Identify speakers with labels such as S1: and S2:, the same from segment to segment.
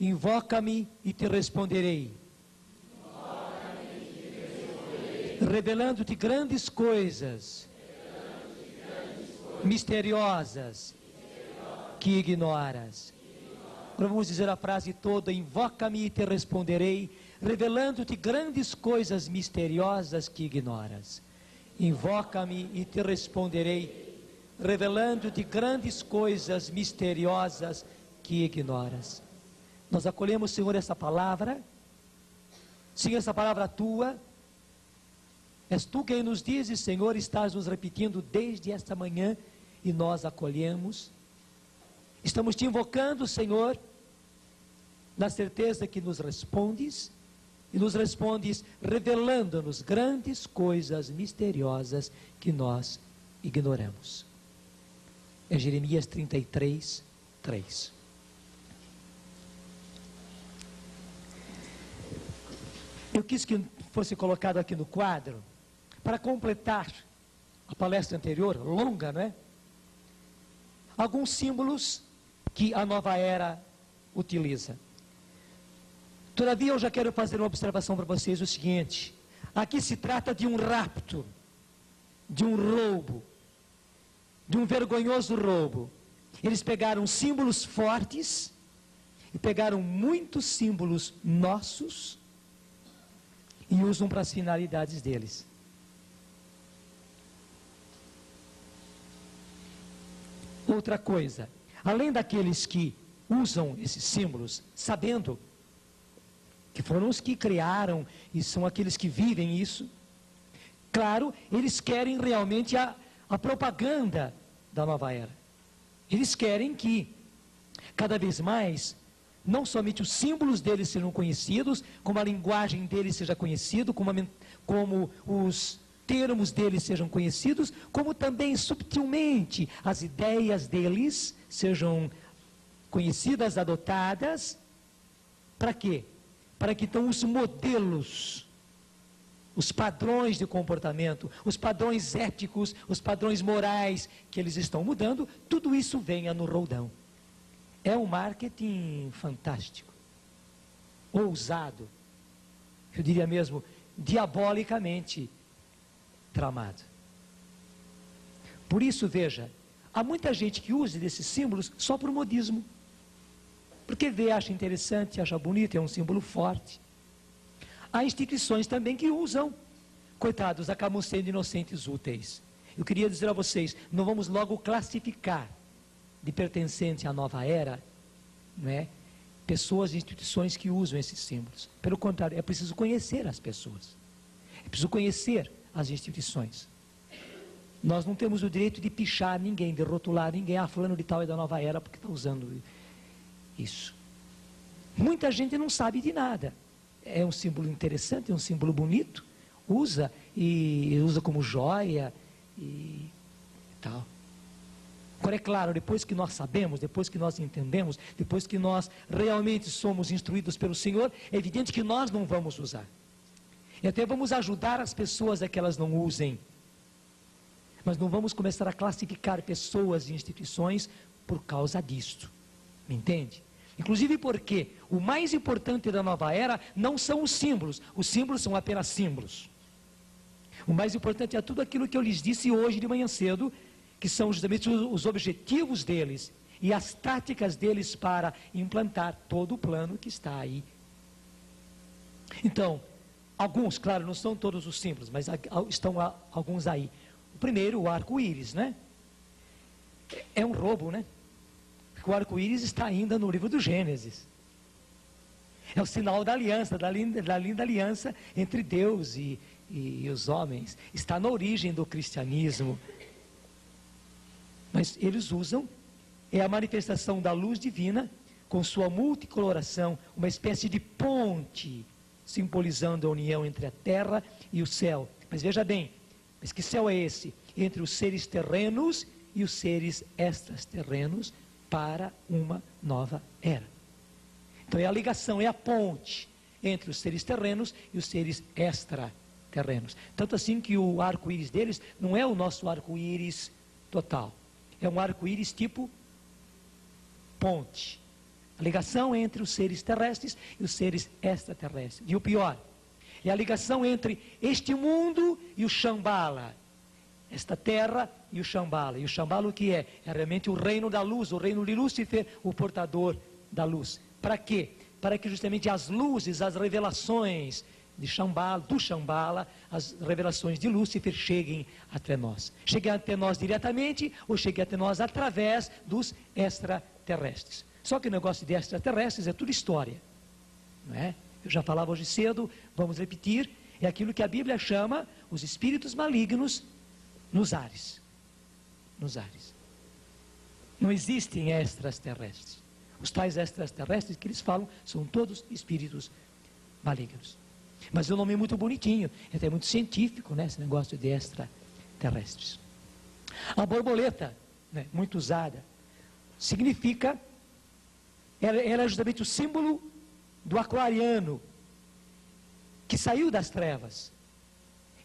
S1: Invoca-me e te responderei. Revelando-te grandes coisas misteriosas que ignoras. Agora vamos dizer a frase toda: invoca-me e te responderei, revelando-te grandes coisas misteriosas que ignoras. Invoca-me e te responderei, revelando-te grandes coisas misteriosas que ignoras. Nós acolhemos, Senhor, essa palavra. Sim, essa palavra tua. És tu quem nos dizes, Senhor, estás nos repetindo desde esta manhã e nós acolhemos. Estamos te invocando, Senhor, na certeza que nos respondes, e nos respondes revelando-nos grandes coisas misteriosas que nós ignoramos. É Jeremias 33, 3. Eu quis que fosse colocado aqui no quadro, para completar a palestra anterior, longa, não é? Alguns símbolos que a nova era utiliza. Todavia, eu já quero fazer uma observação para vocês, o seguinte: aqui se trata de um rapto, de um roubo, de um vergonhoso roubo. Eles pegaram símbolos fortes e pegaram muitos símbolos nossos e usam para as finalidades deles. Outra coisa, além daqueles que usam esses símbolos, sabendo que foram os que criaram e são aqueles que vivem isso, claro, eles querem realmente a propaganda da nova era. Eles querem que, cada vez mais, não somente os símbolos deles sejam conhecidos, como a linguagem deles seja conhecida, como os termos deles sejam conhecidos, como também subtilmente as ideias deles sejam conhecidas, adotadas. Para quê? Para que então os modelos, os padrões de comportamento, os padrões éticos, os padrões morais que eles estão mudando, tudo isso venha no roldão. É um marketing fantástico, ousado, eu diria mesmo, diabolicamente tramado. Por isso, veja, há muita gente que usa desses símbolos só por modismo, porque vê, acha interessante, acha bonito, é um símbolo forte. Há instituições também que usam, coitados, acabam sendo inocentes úteis. Eu queria dizer a vocês, não vamos logo classificar de pertencente à nova era, não é? Pessoas e instituições que usam esses símbolos. Pelo contrário, é preciso conhecer as pessoas, é preciso conhecer as instituições. Nós não temos o direito de pichar ninguém, de rotular ninguém. Ah, fulano de tal é da nova era porque está usando isso. Muita gente não sabe de nada. É um símbolo interessante, é um símbolo bonito, usa e usa como joia e tal. Agora, é claro, depois que nós sabemos, depois que nós entendemos, depois que nós realmente somos instruídos pelo Senhor, é evidente que nós não vamos usar. E até vamos ajudar as pessoas a que elas não usem. Mas não vamos começar a classificar pessoas e instituições por causa disto. Me entende? Inclusive porque o mais importante da nova era não são os símbolos são apenas símbolos. O mais importante é tudo aquilo que eu lhes disse hoje de manhã cedo, que são justamente os objetivos deles e as táticas deles para implantar todo o plano que está aí. Então, alguns, claro, não são todos os símbolos, mas estão alguns aí. O primeiro, o arco-íris, né? É um roubo, né? Porque o arco-íris está ainda no livro do Gênesis. É o sinal da aliança, da linda aliança entre Deus e os homens. Está na origem do cristianismo. Mas eles usam, é a manifestação da luz divina, com sua multicoloração, uma espécie de ponte, simbolizando a união entre a terra e o céu. Mas veja bem, mas que céu é esse? Entre os seres terrenos e os seres extraterrenos para uma nova era. Então é a ligação, é a ponte entre os seres terrenos e os seres extraterrenos. Tanto assim que o arco-íris deles não é o nosso arco-íris total. É um arco-íris tipo ponte. A ligação entre os seres terrestres e os seres extraterrestres. E o pior, é a ligação entre este mundo e o Shambhala. Esta terra e o Shambhala. E o Shambhala o que é? É realmente o reino da luz, o reino de Lúcifer, o portador da luz. Para quê? Para que justamente as luzes, as revelações de Shambhala, do Shambhala, as revelações de Lúcifer cheguem até nós. Cheguem até nós diretamente ou cheguem até nós através dos extraterrestres. Só que o negócio de extraterrestres é tudo história, não é? Eu já falava hoje cedo, vamos repetir, é aquilo que a Bíblia chama os espíritos malignos nos ares. Nos ares. Não existem extraterrestres. Os tais extraterrestres que eles falam são todos espíritos malignos. Mas é um nome muito bonitinho, é até muito científico, né, esse negócio de extraterrestres. A borboleta, né, muito usada, significa, ela é justamente o símbolo do aquariano, que saiu das trevas.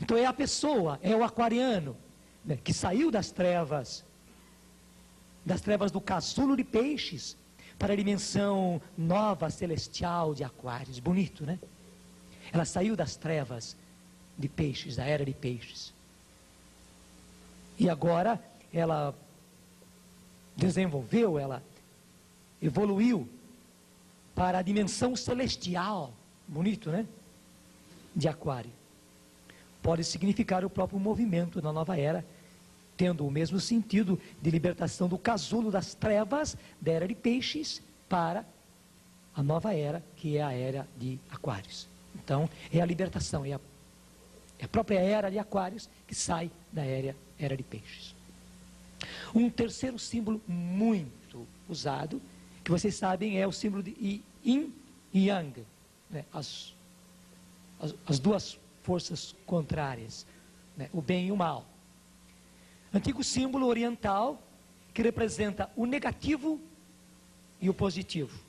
S1: Então é a pessoa, é o aquariano, né, que saiu das trevas do casulo de peixes, para a dimensão nova, celestial de Aquários. Bonito, né? Ela saiu das trevas de peixes, da era de peixes. E agora ela desenvolveu, ela evoluiu para a dimensão celestial. Bonito, né? De Aquário. Pode significar o próprio movimento da nova era, tendo o mesmo sentido de libertação do casulo das trevas, da era de peixes, para a nova era, que é a era de Aquários. Então, é a libertação, é a própria era de Aquários que sai da era de peixes. Um terceiro símbolo muito usado, que vocês sabem, é o símbolo de Yin e Yang, né? As duas forças contrárias, né? O bem e o mal. Antigo símbolo oriental que representa o negativo e o positivo.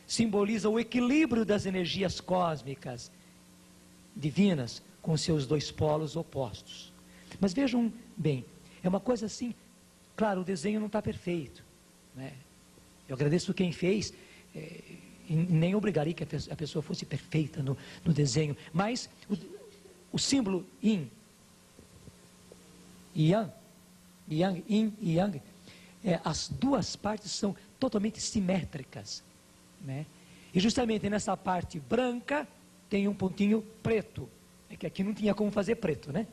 S1: Simboliza o equilíbrio das energias cósmicas divinas com seus dois polos opostos. Mas vejam bem, é uma coisa assim, claro, o desenho não está perfeito, né? Eu agradeço quem fez, e nem obrigaria que a pessoa fosse perfeita no desenho, mas o símbolo Yin e Yang, Yin e Yang, as duas partes são totalmente simétricas, né? E justamente nessa parte branca tem um pontinho preto, é que aqui não tinha como fazer preto, né?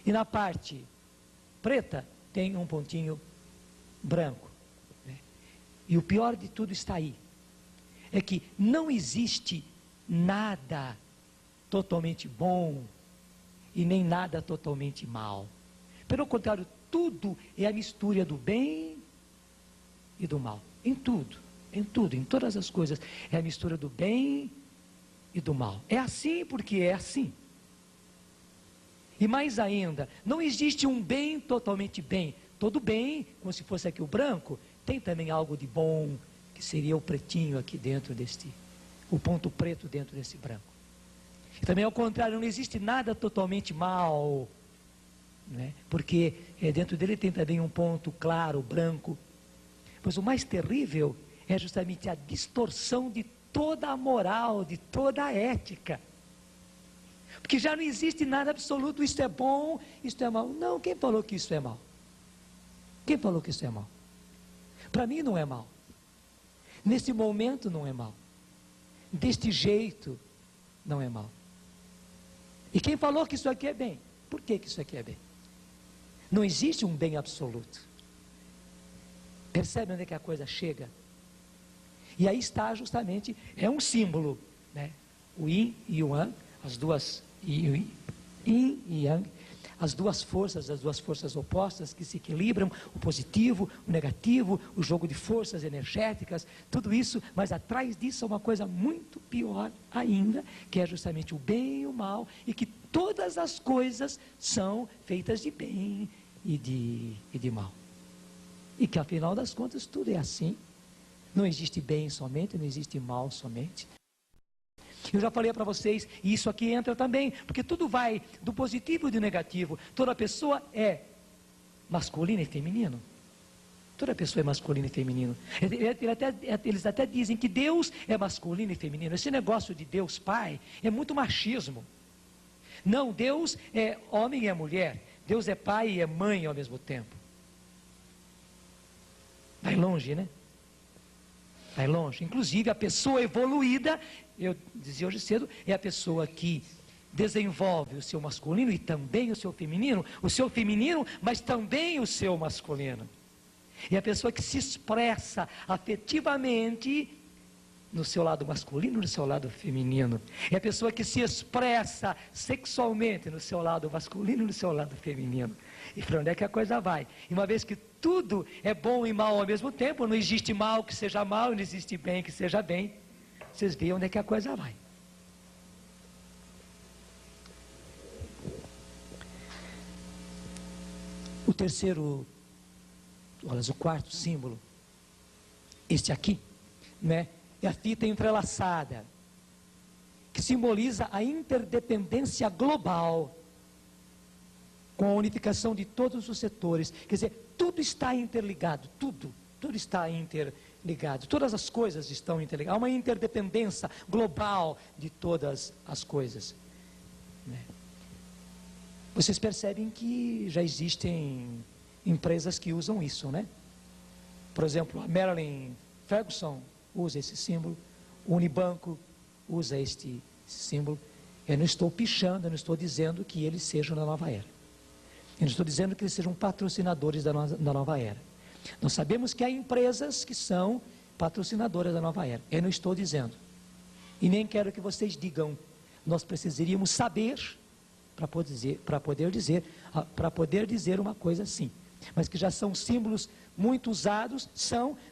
S1: E na parte preta tem um pontinho branco, né? E o pior de tudo está aí, é que não existe nada totalmente bom e nem nada totalmente mal. Pelo contrário, tudo é a mistura do bem e do mal. Em tudo, em todas as coisas, é a mistura do bem e do mal. É assim porque é assim. E mais ainda, não existe um bem totalmente bem. Todo bem, como se fosse aqui o branco, tem também algo de bom, que seria o pretinho aqui dentro o ponto preto dentro desse branco. E também ao contrário, não existe nada totalmente mal, né? Porque dentro dele tem também um ponto claro, branco. Pois o mais terrível é justamente a distorção de toda a moral, de toda a ética. Porque já não existe nada absoluto, isto é bom, isto é mal. Não, quem falou que isso é mal? Quem falou que isso é mal? Para mim não é mal. Nesse momento não é mal. Deste jeito não é mal. E quem falou que isso aqui é bem? Por que isso aqui é bem? Não existe um bem absoluto. Percebe onde é que a coisa chega? E aí está justamente, é um símbolo, né? O Yin e o Yang, as duas, Yin e Yang, as duas forças opostas que se equilibram, o positivo, o negativo, o jogo de forças energéticas, tudo isso, mas atrás disso é uma coisa muito pior ainda, que é justamente o bem e o mal, e que todas as coisas são feitas de bem e de mal. E que afinal das contas tudo é assim. Não existe bem somente, não existe mal somente. Eu já falei para vocês, e isso aqui entra também, porque tudo vai do positivo e do negativo. Toda pessoa é masculina e feminino. Toda pessoa é masculino e feminino. Eles até dizem que Deus é masculino e feminino. Esse negócio de Deus Pai é muito machismo. Não, Deus é homem e é mulher. Deus é pai e é mãe ao mesmo tempo. Vai longe, né? Vai longe. Inclusive, a pessoa evoluída, eu dizia hoje cedo, é a pessoa que desenvolve o seu masculino e também o seu feminino, mas também o seu masculino. É a pessoa que se expressa afetivamente no seu lado masculino e no seu lado feminino. É a pessoa que se expressa sexualmente no seu lado masculino e no seu lado feminino. E para onde é que a coisa vai? E uma vez que tudo é bom e mal ao mesmo tempo, não existe mal que seja mal, não existe bem que seja bem, vocês veem onde é que a coisa vai. O quarto símbolo, este aqui, né? É a fita entrelaçada, que simboliza a interdependência global, com a unificação de todos os setores. Quer dizer, tudo está interligado, tudo está interligado, todas as coisas estão interligadas. Há uma interdependência global de todas as coisas, né? Vocês percebem que já existem empresas que usam isso, né? Por exemplo, a Marilyn Ferguson usa esse símbolo, o Unibanco usa este símbolo. Eu não estou pichando, eu não estou dizendo que eles sejam da nova era. Eu não estou dizendo que eles sejam patrocinadores da nova era. Nós sabemos que há empresas que são patrocinadoras da nova era. Eu não estou dizendo. E nem quero que vocês digam. Nós precisaríamos saber para poder dizer uma coisa assim. Mas que já são símbolos muito usados,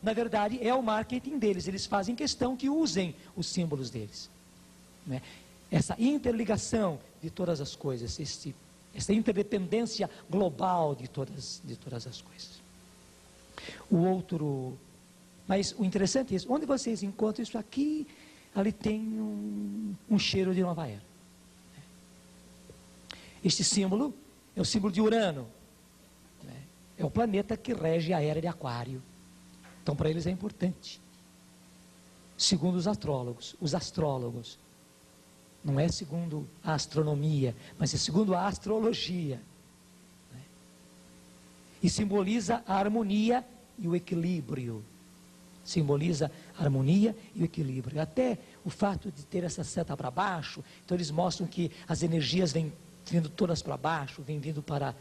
S1: na verdade, é o marketing deles. Eles fazem questão que usem os símbolos deles, né? Essa interligação de todas as coisas, essa interdependência global de todas as coisas. Mas o interessante é isso. Onde vocês encontram isso aqui, ali tem um cheiro de nova era. Este símbolo é o símbolo de Urano, né? É o planeta que rege a era de Aquário. Então, para eles é importante. Segundo os astrólogos, não é segundo a astronomia, mas é segundo a astrologia, né? E simboliza a harmonia e o equilíbrio. Simboliza a harmonia e o equilíbrio. Até o fato de ter essa seta para baixo, então eles mostram que as energias vêm vindo todas para baixo, vem vindo para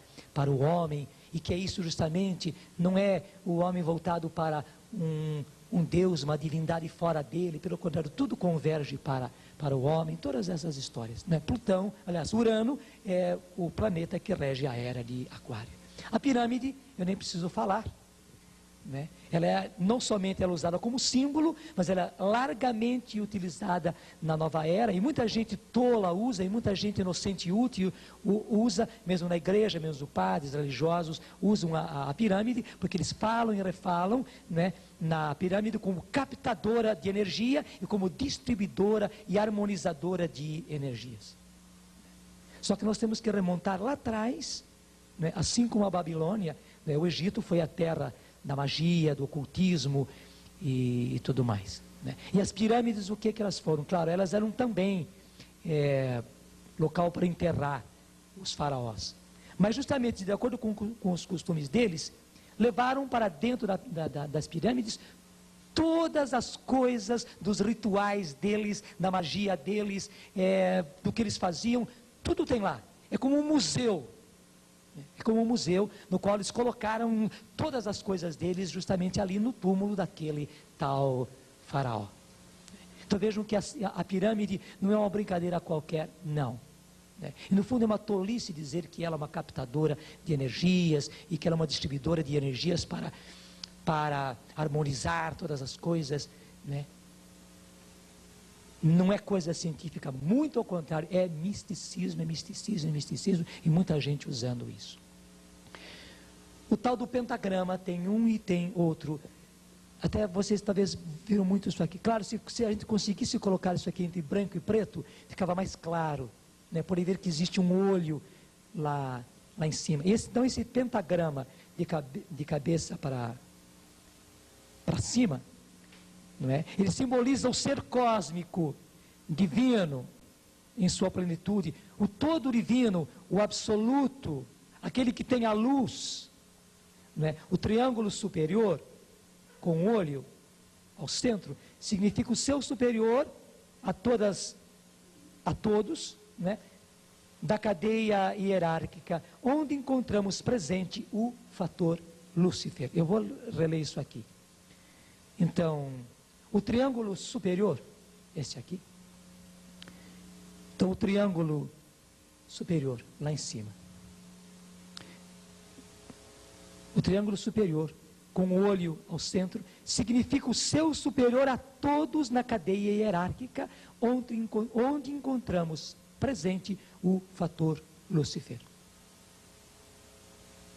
S1: o homem, e que é isso justamente, não é o homem voltado para um Deus, uma divindade fora dele, pelo contrário, tudo converge para o homem, todas essas histórias, né? Plutão, aliás, Urano é o planeta que rege a era de Aquário. A pirâmide, eu nem preciso falar, né? Ela não somente é usada como símbolo, mas ela é largamente utilizada na nova era, e muita gente tola usa, e muita gente inocente e útil usa, mesmo na igreja, mesmo os padres religiosos usam a pirâmide, porque eles falam e refalam, né, na pirâmide como captadora de energia e como distribuidora e harmonizadora de energias. Só que nós temos que remontar lá atrás, né, assim como a Babilônia, né, o Egito foi a terra da magia, do ocultismo e tudo mais, né? E as pirâmides, o que elas foram? Claro, elas eram também local para enterrar os faraós. Mas justamente de acordo com os costumes deles, levaram para dentro das pirâmides todas as coisas dos rituais deles, da magia deles, do que eles faziam, tudo tem lá. É como um museu. É como um museu no qual eles colocaram todas as coisas deles justamente ali no túmulo daquele tal faraó. Então vejam que a pirâmide não é uma brincadeira qualquer, não. E no fundo é uma tolice dizer que ela é uma captadora de energias e que ela é uma distribuidora de energias para harmonizar todas as coisas, né? Não é coisa científica, muito ao contrário, é misticismo, e muita gente usando isso. O tal do pentagrama tem um e tem outro. Até vocês talvez viram muito isso aqui. Claro, se a gente conseguisse colocar isso aqui entre branco e preto, ficava mais claro, né? Podem ver que existe um olho lá em cima. Então esse pentagrama de cabeça para para cima, não é? Ele simboliza o ser cósmico, divino, em sua plenitude, o todo divino, o absoluto, aquele que tem a luz, não é? O triângulo superior, com o olho ao centro, significa o seu superior a todos, né? Da cadeia hierárquica, onde encontramos presente o fator Lúcifer. Eu vou reler isso aqui. Então, o triângulo superior, esse aqui. Então, o triângulo superior, lá em cima. O triângulo superior, com o olho ao centro, significa o seu superior a todos na cadeia hierárquica, onde encontramos presente o fator Lúcifer.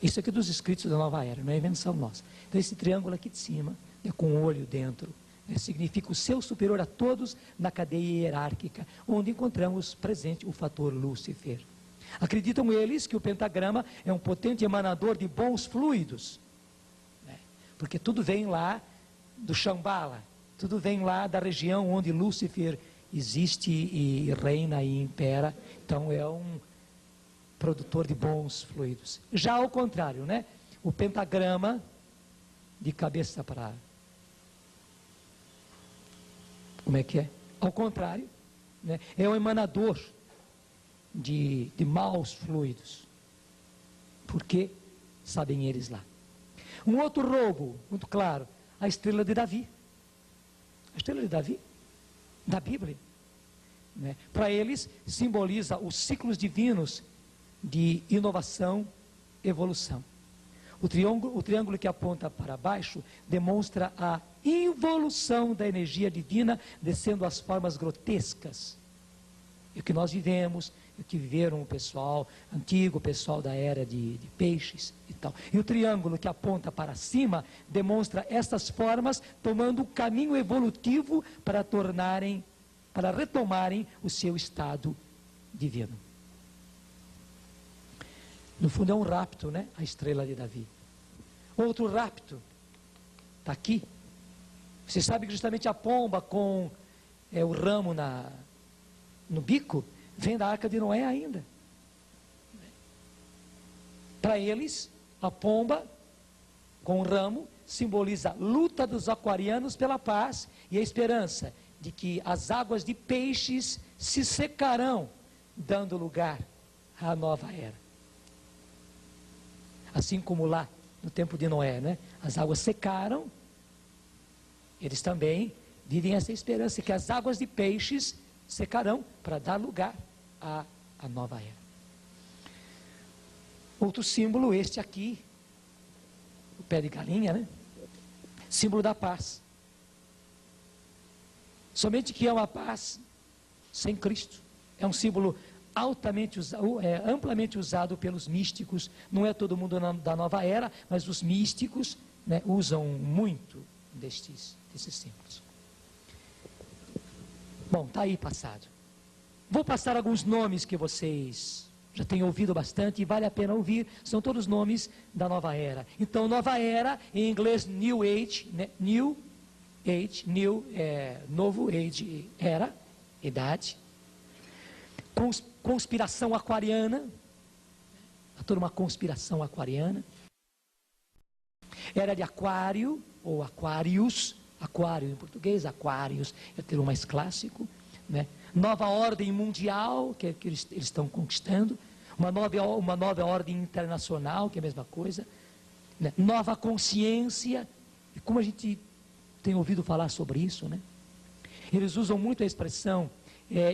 S1: Isso aqui dos escritos da Nova Era, não é invenção nossa. Então esse triângulo aqui de cima, com o olho dentro, significa o seu superior a todos na cadeia hierárquica, onde encontramos presente o fator Lúcifer. Acreditam eles que o pentagrama é um potente emanador de bons fluidos, né? Porque tudo vem lá do Shambhala, tudo vem lá da região onde Lúcifer existe e reina e impera. Então é um produtor de bons fluidos. Já ao contrário, né? O pentagrama, de cabeça para... Como é que é? Ao contrário, né? É um emanador de maus fluidos. Por quê? Sabem eles lá. Um outro roubo, muito claro, a estrela de Davi. A estrela de Davi, da Bíblia, né? Para eles simboliza os ciclos divinos de inovação, evolução. O triângulo que aponta para baixo demonstra a involução da energia divina descendo às formas grotescas. E o que nós vivemos, o que viveram o pessoal antigo, o pessoal da era de peixes e tal. E o triângulo que aponta para cima demonstra essas formas tomando o caminho evolutivo para retomarem o seu estado divino. No fundo é um rapto, né? A estrela de Davi. Outro rapto está aqui. Você sabe que justamente a pomba com o ramo no bico vem da Arca de Noé ainda. Para eles, a pomba com o ramo simboliza a luta dos aquarianos pela paz e a esperança de que as águas de peixes se secarão, dando lugar à nova era. Assim como lá no tempo de Noé, né? As águas secaram, eles também vivem essa esperança que as águas de peixes secarão para dar lugar à nova era. Outro símbolo, este aqui, o pé de galinha, né? Símbolo da paz. Somente que é uma paz sem Cristo. É um símbolo amplamente usado pelos místicos. Não é todo mundo da nova era, mas os místicos, né, usam muito desses símbolos. Bom, está aí passado. Vou passar alguns nomes que vocês já têm ouvido bastante e vale a pena ouvir. São todos nomes da nova era. Então, nova era, em inglês, New Age, né? New Age, novo age, era, idade. Conspiração aquariana, toda uma conspiração aquariana. Era de Aquário, ou Aquários, Aquário em português, Aquários é o termo mais clássico, né? Nova ordem mundial, que eles estão conquistando, uma nova ordem internacional, que é a mesma coisa, né? Nova consciência, e como a gente tem ouvido falar sobre isso, né? Eles usam muito a expressão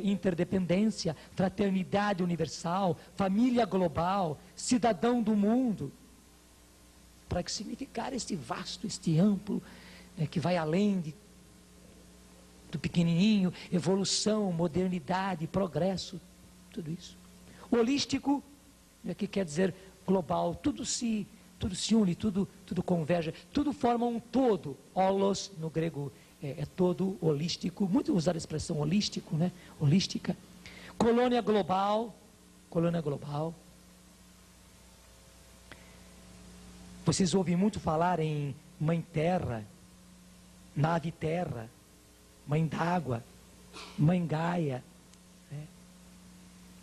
S1: interdependência, fraternidade universal, família global, cidadão do mundo, para que significar este vasto, este amplo, que vai além do pequenininho, evolução, modernidade, progresso, tudo isso. Holístico, que quer dizer global, tudo se une, tudo converge, tudo forma um todo. Holos, no grego, é todo holístico, muito usada a expressão holístico, né? Holística. Colônia global. Vocês ouvem muito falar em Mãe Terra, nave terra, mãe d'água, mãe Gaia.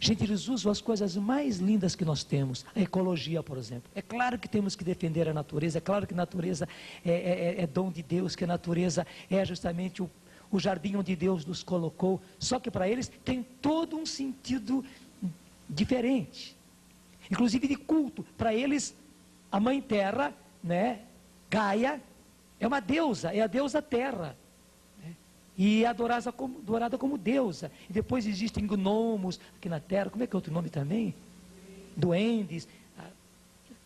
S1: Gente, eles usam as coisas mais lindas que nós temos. A ecologia, por exemplo. É claro que temos que defender a natureza, é claro que a natureza é dom de Deus, que a natureza é justamente o jardim onde Deus nos colocou. Só que para eles tem todo um sentido diferente. Inclusive de culto. Para eles, a mãe terra, né, Gaia, é uma deusa, é a deusa terra. E é adorada como deusa. E depois existem gnomos aqui na terra. Como é que é outro nome também? Duendes.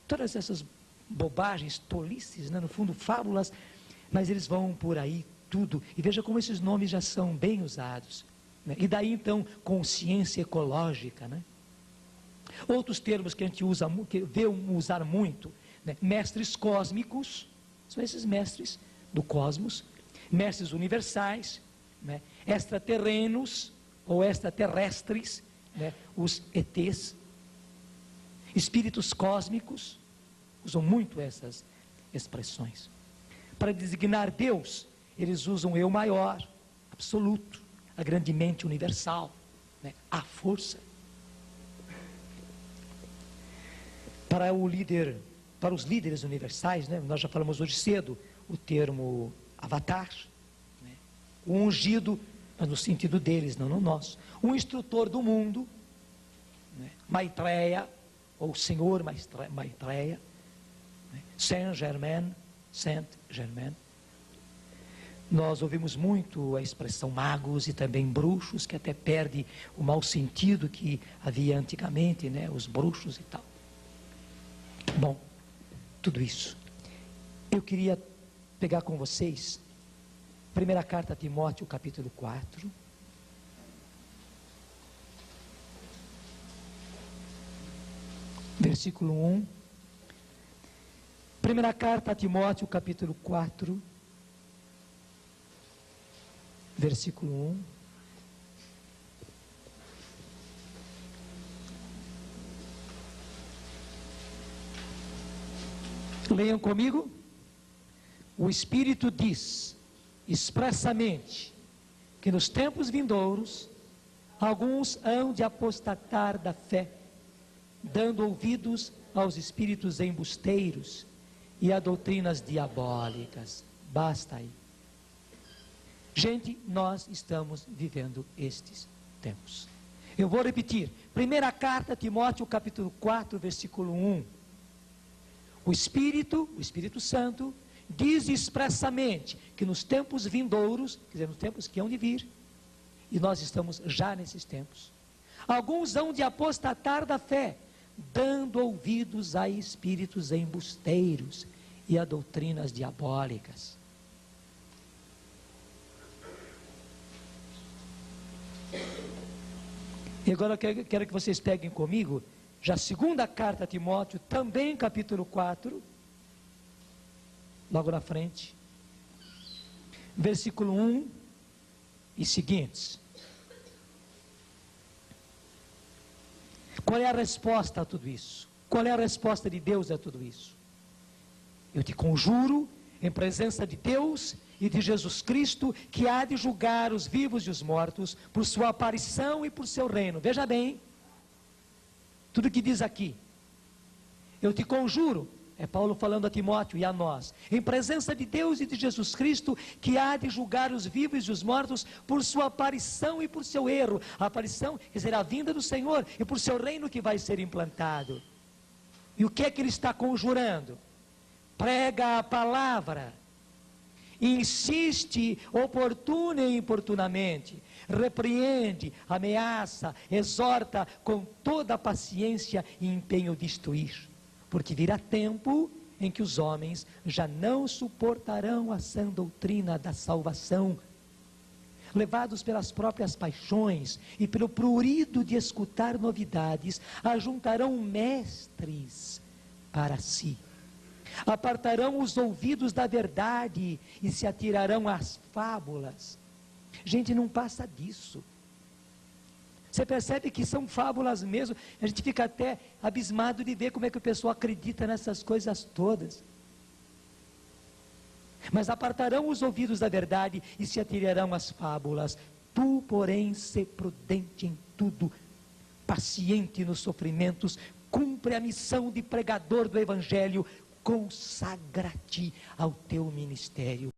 S1: Todas essas bobagens, tolices, né? No fundo, fábulas. Mas eles vão por aí tudo. E veja como esses nomes já são bem usados. Né? E daí então, consciência ecológica. Né? Outros termos que a gente usa, que vê usar muito. Né? Mestres cósmicos. São esses mestres do cosmos. Mestres universais, né? Extraterrenos ou extraterrestres, né? Os ETs, espíritos cósmicos, usam muito essas expressões. Para designar Deus, eles usam eu maior, absoluto, a grande mente universal, né? A força. Para os líderes universais, né? Nós já falamos hoje cedo o termo avatar, né? O ungido, mas no sentido deles, não no nosso. O instrutor do mundo, né? Maitreya, ou Senhor Maitreya, né? Saint-Germain. Nós ouvimos muito a expressão magos e também bruxos, que até perde o mau sentido que havia antigamente, né? Os bruxos e tal. Bom, tudo isso. Eu queria pegar com vocês, primeira carta a Timóteo, capítulo 4. Versículo 1. Primeira carta a Timóteo, capítulo 4. Versículo 1. Leiam comigo. O Espírito diz expressamente que nos tempos vindouros alguns hão de apostatar da fé, dando ouvidos aos espíritos embusteiros e a doutrinas diabólicas. Basta aí. Gente, nós estamos vivendo estes tempos. Eu vou repetir. Primeira carta a Timóteo, capítulo 4, versículo 1. O Espírito Santo, diz expressamente que nos tempos vindouros, quer dizer, nos tempos que hão de vir, e nós estamos já nesses tempos, alguns hão de apostatar da fé, dando ouvidos a espíritos embusteiros e a doutrinas diabólicas. E agora eu quero que vocês peguem comigo, já a segunda carta a Timóteo, também capítulo 4, logo na frente, versículo 1 e seguintes. Qual é a resposta a tudo isso? Qual é a resposta de Deus a tudo isso? Eu te conjuro, em presença de Deus e de Jesus Cristo, que há de julgar os vivos e os mortos, por sua aparição e por seu reino. Veja bem, tudo que diz aqui. Eu te conjuro, é Paulo falando a Timóteo e a nós, em presença de Deus e de Jesus Cristo, que há de julgar os vivos e os mortos por sua aparição e por seu erro. A aparição, quer dizer, a vinda do Senhor, e por seu reino que vai ser implantado. E o que é que ele está conjurando? Prega a palavra, insiste oportuna e importunamente, repreende, ameaça, exorta com toda a paciência e empenho de instruir. Porque virá tempo em que os homens já não suportarão a sã doutrina da salvação, levados pelas próprias paixões e pelo prurido de escutar novidades, ajuntarão mestres para si, apartarão os ouvidos da verdade e se atirarão às fábulas. Gente, não passa disso. Você percebe que são fábulas mesmo. A gente fica até abismado de ver como é que o pessoal acredita nessas coisas todas. mas apartarão os ouvidos da verdade e se atirarão às fábulas. Tu, porém, sê prudente em tudo, paciente nos sofrimentos, cumpre a missão de pregador do Evangelho, consagra-te ao teu ministério.